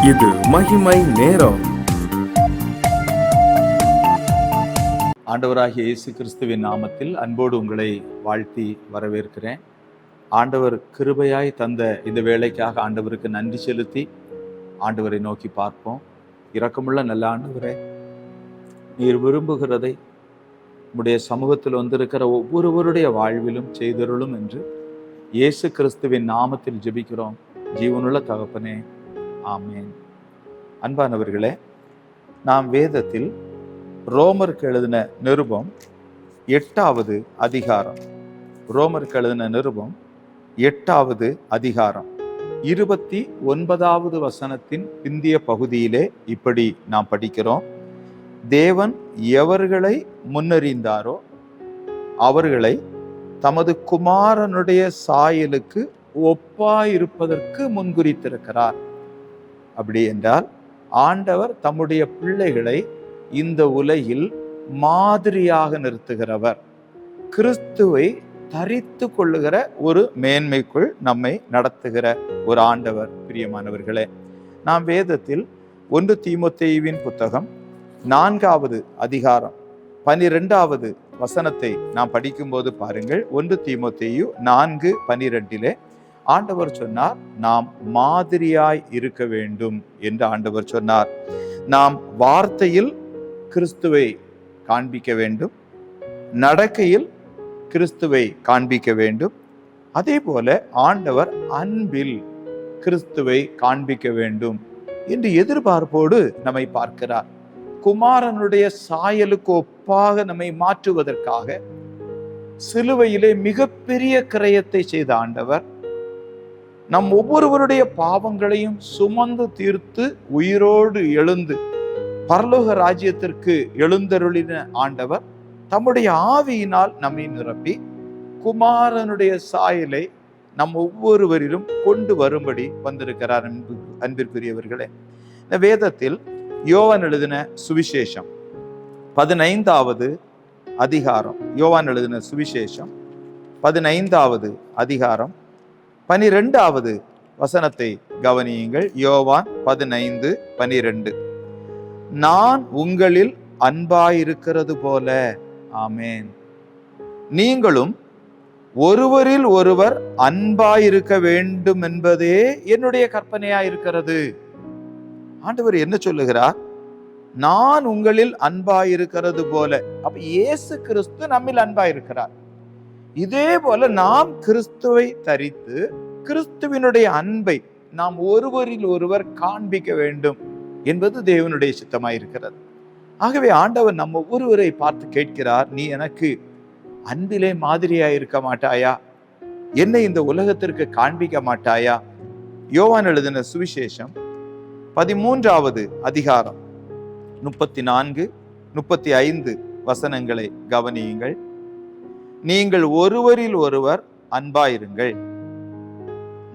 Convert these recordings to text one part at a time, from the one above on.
இது மகிமை நேரம். ஆண்டவராகிய இயேசு கிறிஸ்துவின் நாமத்தில் அன்போடு உங்களை வாழ்த்தி வரவேற்கிறேன். ஆண்டவர் கிருபையாய் தந்த இந்த வேளைக்காக ஆண்டவருக்கு நன்றி செலுத்தி ஆண்டவரை நோக்கி பார்ப்போம். இரக்கமுள்ள நல்ல ஆண்டவரே, நீர் விரும்புகிறதை உம்முடைய சமூகத்தில் வந்திருக்கிற ஒவ்வொருவருடைய வாழ்விலும் செய்தருளும் என்று இயேசு கிறிஸ்துவின் நாமத்தில் ஜெபிக்கிறோம். ஜீவனுள்ள தகப்பனே, ஆமேன். அன்பானவர்களே, நாம் வேதத்தில் ரோமருக்கு எழுதின நிருபம் 8வது அதிகாரம், ரோமருக்கு எழுதின நிருபம் 8வது அதிகாரம் 29வது வசனத்தின் பிந்திய பகுதியிலே இப்படி நாம் படிக்கிறோம். தேவன் எவர்களை முன்னறிந்தாரோ அவர்களை தமது குமாரனுடைய சாயலுக்கு ஒப்பாயிருப்பதற்கு முன்குறித்திருக்கிறார். அப்படி என்றால் ஆண்டவர் தம்முடைய பிள்ளைகளை இந்த உலகில் மாதிரியாக நிறுத்துகிறவர். கிறிஸ்துவை தரித்து கொள்ளுகிற ஒரு மேன்மைக்குள் நம்மை நடத்துகிற ஒரு ஆண்டவர். பிரியமானவர்களே, நாம் வேதத்தில் 1 தீமோத்தேயுவின் புத்தகம் 4வது அதிகாரம் 12வது வசனத்தை நாம் படிக்கும்போது பாருங்கள். 1 தீமோத்தேயு 4:12 ஆண்டவர் சொன்னார், நாம் மாதிரியாய் இருக்க வேண்டும் என்று ஆண்டவர் சொன்னார். நாம் வார்த்தையில் கிறிஸ்துவை காண்பிக்க வேண்டும், நடக்கையில் கிறிஸ்துவை காண்பிக்க வேண்டும். அதே போல ஆண்டவர் அன்பில் கிறிஸ்துவை காண்பிக்க வேண்டும் என்று எதிர்பார்ப்போடு நம்மை பார்க்கிறார். குமாரனுடைய சாயலுக்கு ஒப்பாக நம்மை மாற்றுவதற்காக சிலுவையிலே மிகப்பெரிய கிரயத்தை செய்த ஆண்டவர் நம் ஒவ்வொருவருடைய பாவங்களையும் சுமந்து தீர்த்து உயிரோடு எழுந்து பரலோக ராஜ்யத்திற்கு எழுந்தருளின ஆண்டவர் தம்முடைய ஆவியினால் நம்மை நிரப்பி குமாரனுடைய சாயலை நம் ஒவ்வொருவரிலும் கொண்டு வரும்படி வந்திருக்கிறார். அன்பிற்குரியவர்களே, இந்த வேதத்தில் யோவான் எழுதின சுவிசேஷம் 15வது அதிகாரம், யோவான் எழுதின சுவிசேஷம் 15வது அதிகாரம் 12வது வசனத்தை கவனியுங்கள். யோவான் 15:12 நான் உங்களில் அன்பாயிருக்கிறது போல, ஆமேன், நீங்களும் ஒருவரில் ஒருவர் அன்பாயிருக்க வேண்டும் என்பதே என்னுடைய கற்பனையாயிருக்கிறது. ஆண்டவர் என்ன சொல்லுகிறார்? நான் உங்களில் அன்பாயிருக்கிறது போல. அப்ப இயேசு கிறிஸ்து நம்மில் அன்பாயிருக்கிறார். இதே போல நாம் கிறிஸ்துவை தரித்து கிறிஸ்துவினுடைய அன்பை நாம் ஒருவரில் ஒருவர் காண்பிக்க வேண்டும் என்பது தேவனுடைய சித்தமாயிருக்கிறது. ஆகவே ஆண்டவர் நம்ம ஒவ்வொருவரை பார்த்து கேட்கிறார், நீ எனக்கு அன்பிலே மாதிரியாயிருக்க மாட்டாயா? என்னை இந்த உலகத்திற்கு காண்பிக்க மாட்டாயா? யோவான் எழுதின சுவிசேஷம் 13வது அதிகாரம் 34, 35 வசனங்களை கவனியுங்கள். நீங்கள் ஒருவரில் ஒருவர் அன்பாயிருங்கள்,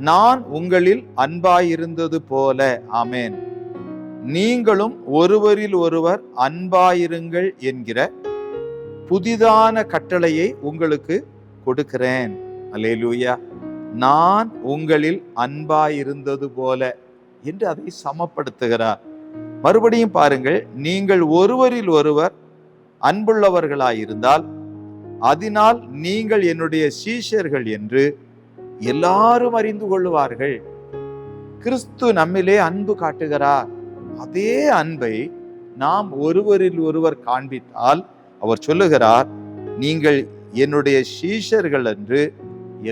நான் உங்களில் அன்பாயிருந்தது போல, ஆமேன், நீங்களும் ஒருவரில் ஒருவர் அன்பாயிருங்கள் என்கிற புதிதான கட்டளையை உங்களுக்கு கொடுக்கிறேன். அல்லேலூயா. நான் உங்களில் அன்பாயிருந்தது போல என்று அதை சமப்படுத்துகிறார். மறுபடியும் பாருங்கள், நீங்கள் ஒருவரில் ஒருவர் அன்புள்ளவர்களாயிருந்தால் அதனால் நீங்கள் என்னுடைய சீஷர்கள் என்று எல்லாரும் அறிந்து கொள்வார்கள். கிறிஸ்து நம்மிலே அன்பு காட்டுகிறார். அதே அன்பை நாம் ஒருவரில் ஒருவர் காண்பித்தால் அவர் சொல்லுகிறார், நீங்கள் என்னுடைய சீஷர்கள் என்று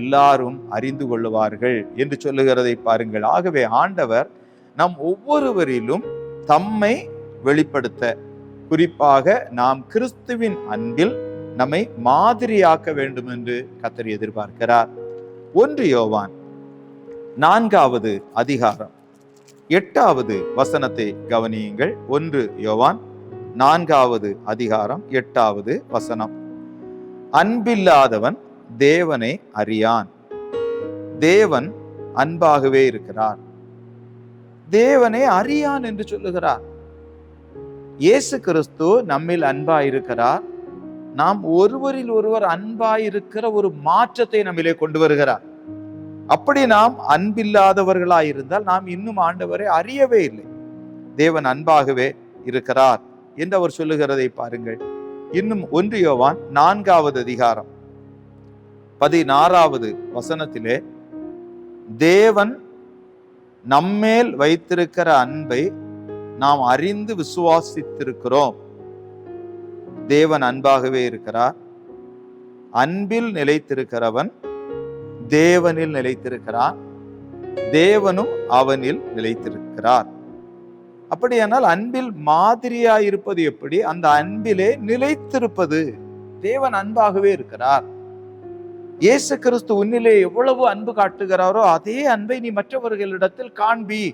எல்லாரும் அறிந்து கொள்வார்கள் என்று சொல்லுகிறதை பாருங்கள். ஆகவே ஆண்டவர் நம் ஒவ்வொருவரிலும் தம்மை வெளிப்படுத்த, குறிப்பாக நாம் கிறிஸ்துவின் அன்பில் நம்மை மாதிரியாக்க வேண்டும் என்று கர்த்தர் எதிர்பார்க்கிறார். 1 யோவான் 4வது அதிகாரம் 8வது வசனத்தை கவனியுங்கள். 1 யோவான் 4வது அதிகாரம் 8வது வசனம். அன்பில்லாதவன் தேவனை அறியான், தேவன் அன்பாகவே இருக்கிறார். தேவனை அறியான் என்று சொல்லுகிறார். இயேசு கிறிஸ்து நம்மில் அன்பாயிருக்கிறார். நாம் ஒருவரில் ஒருவர் அன்பாயிருக்கிற ஒரு மாற்றத்தை நம்மிலே கொண்டு வருகிறார். அப்படி நாம் அன்பில்லாதவர்களாயிருந்தால் நாம் இன்னும் ஆண்டவரை அறியவே இல்லை. தேவன் அன்பாகவே இருக்கிறார் என்று அவர் சொல்லுகிறதை பாருங்கள். இன்னும் 1 யோவான் 4வது அதிகாரம் 16வது வசனத்திலே, தேவன் நம்மேல் வைத்திருக்கிற அன்பை நாம் அறிந்து விசுவாசித்திருக்கிறோம். தேவன் அன்பாகவே இருக்கிறார். அன்பில் நிலைத்திருக்கிறவன் தேவனில் நிலைத்திருக்கிறான், தேவனும் அவனில் நிலைத்திருக்கிறார். அப்படியானால் அன்பில் மாதிரியாயிருப்பது எப்படி? அந்த அன்பிலே நிலைத்திருப்பது. தேவன் அன்பாகவே இருக்கிறார். இயேசு கிறிஸ்து உன்னிலே எவ்வளவு அன்பு காட்டுகிறாரோ அதே அன்பை நீ மற்றவர்களிடத்தில் காண்பி.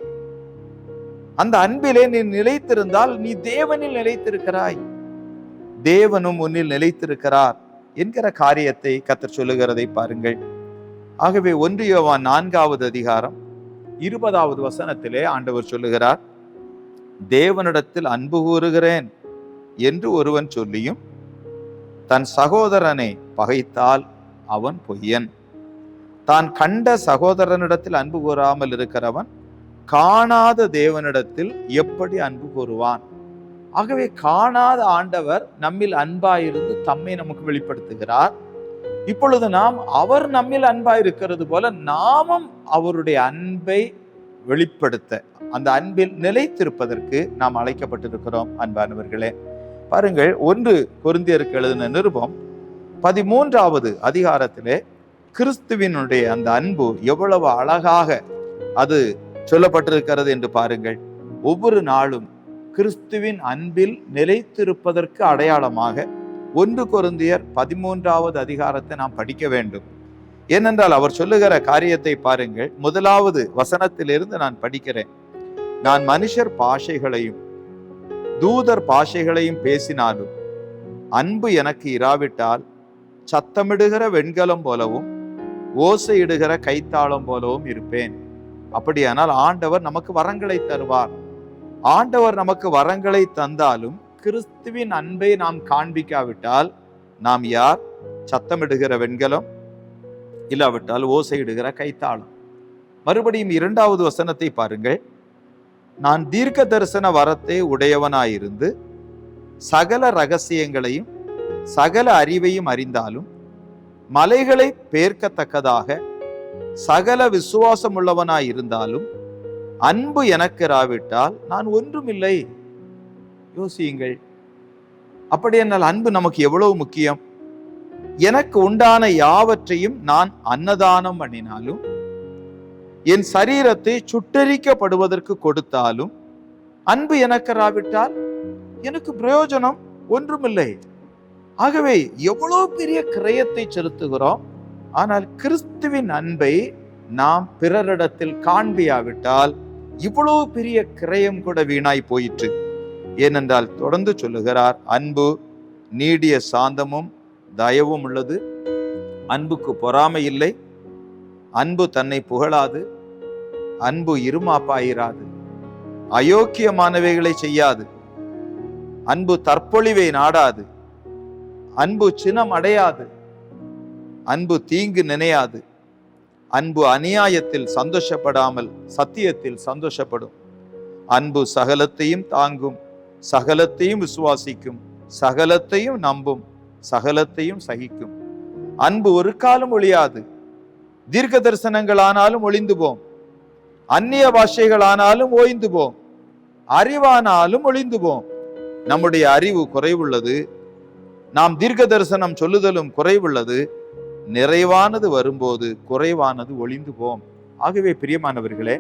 அந்த அன்பிலே நீ நிலைத்திருந்தால் நீ தேவனில் நிலைத்திருக்கிறாய், தேவனும் உன்னில் நிலைத்திருக்கிறார் என்கிற காரியத்தை கர்த்தர் சொல்லுகிறதை பாருங்கள். ஆகவே 1 யோவான் 4வது அதிகாரம் 20வது வசனத்திலே ஆண்டவர் சொல்லுகிறார், தேவனிடத்தில் அன்பு கூறுகிறேன் என்று ஒருவன் சொல்லியும் தன் சகோதரனை பகைத்தால் அவன் பொய்யன். தான் கண்ட சகோதரனிடத்தில் அன்பு கூறாமல் இருக்கிறவன் காணாத தேவனிடத்தில் எப்படி அன்பு கூறுவான்? ஆகவே காணாத ஆண்டவர் நம்மில் அன்பாயிருந்து தம்மை நமக்கு வெளிப்படுத்துகிறார். இப்பொழுது நாம் அவர் நம்மில் அன்பாயிருக்கிறது போல நாமும் அவருடைய அன்பை வெளிப்படுத்த, அந்த அன்பில் நிலைத்திருப்பதற்கு நாம் அழைக்கப்பட்டிருக்கிறோம். அன்பானவர்களே, பாருங்கள், 1 கொரிந்தியருக்கு எழுதின நிருபம் 13வது அதிகாரத்திலே கிறிஸ்துவினுடைய அந்த அன்பு எவ்வளவு அழகாக அது சொல்லப்பட்டிருக்கிறது என்று பாருங்கள். ஒவ்வொரு நாளும் கிறிஸ்துவின் அன்பில் நிலைத்திருப்பதற்கு அடையாளமாக 1 கொரிந்தியர் 13வது அதிகாரத்தை நாம் படிக்க வேண்டும். ஏனென்றால் அவர் சொல்லுகிற காரியத்தை பாருங்கள். 1வது வசனத்திலிருந்து நான் படிக்கிறேன். நான் மனுஷர் பாஷைகளையும் தூதர் பாஷைகளையும் பேசினாலும் அன்பு எனக்கு இராவிட்டால் சத்தமிடுகிற வெண்கலம் போலவும் ஓசையிடுகிற கைத்தாளம் போலவும் இருப்பேன். அப்படியானால் ஆண்டவர் நமக்கு வரங்களை தருவார். ஆண்டவர் நமக்கு வரங்களை தந்தாலும் கிறிஸ்துவின் அன்பை நாம் காண்பிக்காவிட்டால் நாம் யார்? சத்தமிடுகிற வெண்கலம், இல்லாவிட்டால் ஓசையிடுகிற கைத்தாளம். மறுபடியும் 2வது வசனத்தை பாருங்கள். நான் தீர்க்க தரிசன வரத்தை உடையவனாயிருந்து சகல ரகசியங்களையும் சகல அறிவையும் அறிந்தாலும் மலைகளை பேர்க்கத்தக்கதாக சகல விசுவாசம் உள்ளவனாயிருந்தாலும் அன்பு எனக்கு இராவிட்டால் நான் ஒன்றுமில்லை. யோசியுங்கள். அப்படி என்னால் அன்பு நமக்கு எவ்வளவு முக்கியம். எனக்கு உண்டான யாவற்றையும் நான் அன்னதானம் பண்ணினாலும் என் சரீரத்தை சுட்டரிக்கப்படுவதற்கு கொடுத்தாலும் அன்பு எனக்கு இராவிட்டால் எனக்கு பிரயோஜனம் ஒன்றுமில்லை. ஆகவே எவ்வளவு பெரிய கிரயத்தை செலுத்துகிறோம். ஆனால் கிறிஸ்துவின் அன்பை நாம் பிறரிடத்தில் காண்பியாவிட்டால் இவ்வளவு பெரிய கிரயம் கூட வீணாய் போயிற்று. ஏனென்றால் தொடர்ந்து சொல்லுகிறார், அன்பு நீடிய சாந்தமும் தயவும் உள்ளது, அன்புக்கு பொறாமை இல்லை, அன்பு தன்னை புகழாது, அன்பு இருமாப்பாயிராது, அயோக்கியமானவைகளை செய்யாது, அன்பு தற்பொழிவை நாடாது, அன்பு சினம் அடையாது, அன்பு தீங்கு நினையாது, அன்பு அநியாயத்தில் சந்தோஷப்படாமல் சத்தியத்தில் சந்தோஷப்படும், அன்பு சகலத்தையும் தாங்கும், சகலத்தையும் விசுவாசிக்கும், சகலத்தையும் நம்பும், சகலத்தையும் சகிக்கும். அன்பு ஒரு காலம் ஒழியாது. தீர்க்க தரிசனங்களானாலும் ஒளிந்து போம், அந்நிய பாஷைகளானாலும் ஓய்ந்து போம், அறிவானாலும் ஒளிந்து போம். நம்முடைய அறிவு குறைவுள்ளது, நாம் தீர்க்க தரிசனம் சொல்லுதலும் குறைவுள்ளது. நிறைவானது வரும்போது குறைவானது ஒளிந்து போம். ஆகவே பிரியமானவர்களே,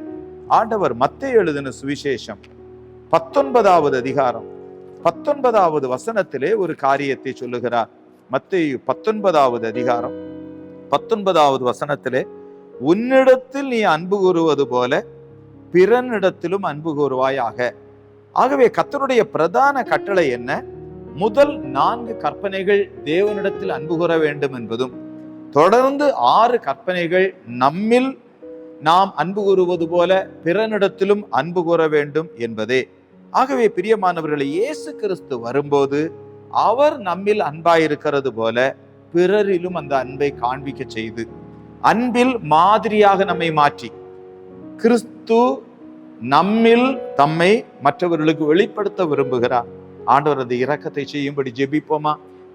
ஆண்டவர் மத்தேயு எழுதின சுவிசேஷம் 19வது அதிகாரம் 19வது வசனத்திலே ஒரு காரியத்தை சொல்லுகிறார். மத்தேயு 19வது அதிகாரம் 19வது வசனத்திலே, உன்னிடத்தில் நீ அன்பு கூறுவது போல பிறனிடத்திலும் அன்பு கூறுவாயாக. ஆகவே கர்த்தருடைய பிரதான கட்டளை என்ன? முதல் 4 கற்பனைகள் தேவனிடத்தில் அன்பு கூற வேண்டும் என்பதும், தொடர்ந்து 6 கற்பனைகள் நம்மில் நாம் அன்பு கூறுவது போல பிறனிடத்திலும் அன்பு கூற வேண்டும் என்பதே. ஆகவே பிரியமானவர்களை, இயேசு கிறிஸ்து வரும்போது அவர் நம்மில் அன்பாயிருக்கிறது போல பிறரிலும் அந்த அன்பை காண்பிக்க செய்து அன்பில் மாதிரியாக நம்மை மாற்றி கிறிஸ்து நம்மில் தம்மை மற்றவர்களுக்கு வெளிப்படுத்த விரும்புகிறார். ஆண்டவர் அந்த இரக்கத்தை செய்யும்படி ஜெபிப்போமா?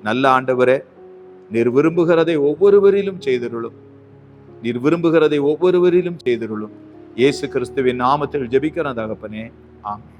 நல்ல ஆண்டவரே, நீர் விரும்புகிறதை ஒவ்வொருவரிலும் செய்திருளும். நீர் விரும்புகிறதை ஒவ்வொருவரிலும் செய்திருளும். இயேசு கிறிஸ்துவின் நாமத்தில் ஜெபிக்கிற தகப்பனே, ஆமென்.